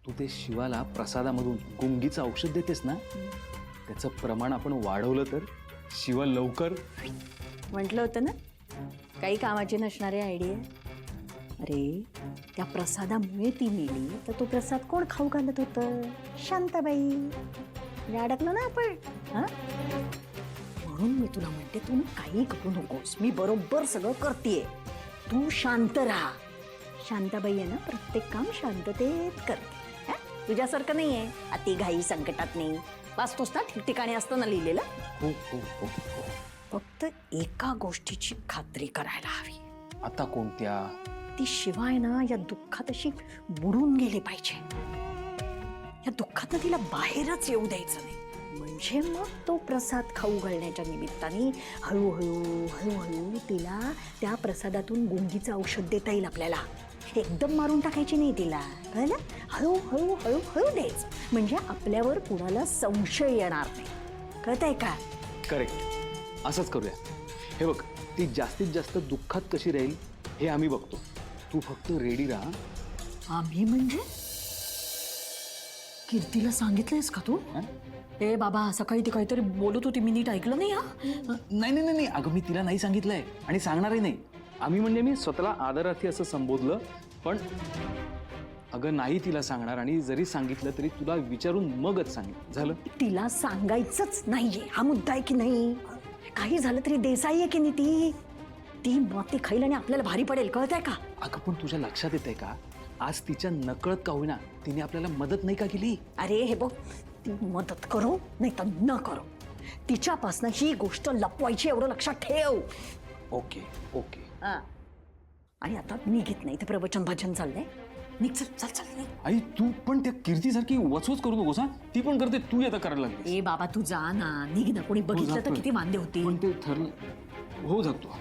तू ते शिवाला प्रसादामधून गुंगीचं औषध देतेस ना, त्याचं प्रमाण आपण वाढवलं तर शिवा लवकर. म्हटलं होतं ना काही कामाची नसणारी आयडिया. अरे त्या प्रसादामुळे ती मेली तर तो प्रसाद कोण खाऊ घालत होतं? शांताबाई. अडकलो ना आपण. हा म्हणून मी तुला म्हणते तू काही करू नकोस. मी बरोबर सगळं करतेय. तू शांत राहा. शांताबाई आहे ना प्रत्येक काम शांततेत करते. तुझ्यासारखं नाही आहे अति घाई संकटात नाही. वाचतोस ना ठिकठिकाणी असतं ना लिहिलेलं. हो हो हो हो. फक्त एका गोष्टीची खात्री करायला हवी. आता कोणत्या? ती शिवाय ना या दुःखात अशी बुडून गेली पाहिजे. या दुःखात तिला बाहेरच येऊ द्यायचं नाही. म्हणजे मग तो प्रसाद खाऊ घालण्याच्या निमित्ताने हळूहळू हळूहळू तिला त्या प्रसादातून गुंगीचं औषध देता येईल आपल्याला. एकदम मारून टाकायची नाही तिला, कळलं? हळूहळू हळूहळू द्यायचं. म्हणजे आपल्यावर कुणाला संशय येणार नाही. कळतंय का? करेक्ट. असंच करूया. हे बघ, ती जास्तीत जास्त दुःखात कशी राहील हे आम्ही बघतो. तू फक्त रेडी राहा. आम्ही म्हणजे कीर्तीला सांगितलंयस का तू? ए बाबा सकाळी ती काहीतरी बोलत होती मी नीट ऐकलं नाही. नाही नाही नाही, अगं मी तिला नाही सांगितलंय आणि सांगणारही नाही. आम्ही म्हणजे मी स्वतःला आदरार्थी असं संबोधलं. पण अगं नाही तिला सांगणार, आणि जरी सांगितलं तरी तुला विचारून मगच सांगितलं. झालं? तिला सांगायचंच नाहीये हा मुद्दा आहे की नाही. काही झालं तरी देसाई आहे की नाही ती. ती माती खाईल आणि आपल्याला भारी पडेल. कळतंय का? अगं पण तुझ्या लक्षात येतंय का आज तिच्या नकळत का होईना तिने आपल्याला मदत नाही का केली? अरे हे बघ, ती मदत करो नाही तर न करो तिच्यापासनं ही गोष्ट लपवायची एवढं लक्षात ठेव. Okay okay. आणि आता निघित नाही ते प्रवचन भजन चाललंय. निघ चल चल चल निघ. आई तू पण त्या कीर्तीसारखी वचवच करू नकोस. हा ती पण करते, तू आता करायला लागली. ए बाबा तू जा ना, निघ ना. कोणी बघितलं तर किती वांदे होतील. पण ते ठरलं. हो जातो.